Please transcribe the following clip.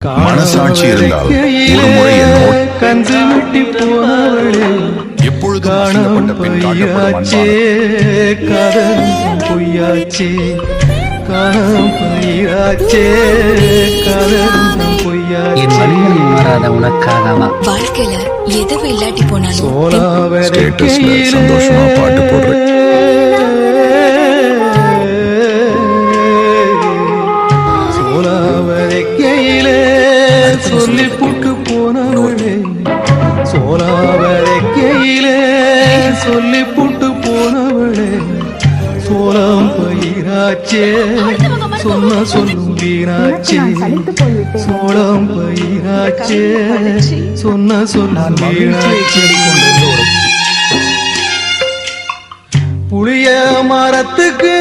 மனசாட்சி இருந்தால் ஒரு முறை என்னோடு கந்து விட்டி போனவளே எப்பொழுதும் அசிங்கப்பட்ட பெண் காட்டப்படுவான். காதல் பொய்யாச்சே காணம் பயிராச்சே காதல் என் பொய்யாச்சே வழிகள் உணராத உனக்காகவா வாழ்க்கையில எதுவும் இல்லாட்டி போனாலும் ஸ்டேட்டஸ்ல சந்தோஷமா பாட்டு போடுறேன். சோலாவரைக்கையிலே சொல்லி புட்டு போனவளே சோலாவரைக்கையிலே சொல்லி புட்டு போனவளே சோளம் பயிராச்சே சொன்ன சொல்லும் வீணாச்சே சோளம் பயிராச்சே சொன்ன சொல்லும் வீணாச்சே புளிய மரத்துக்கு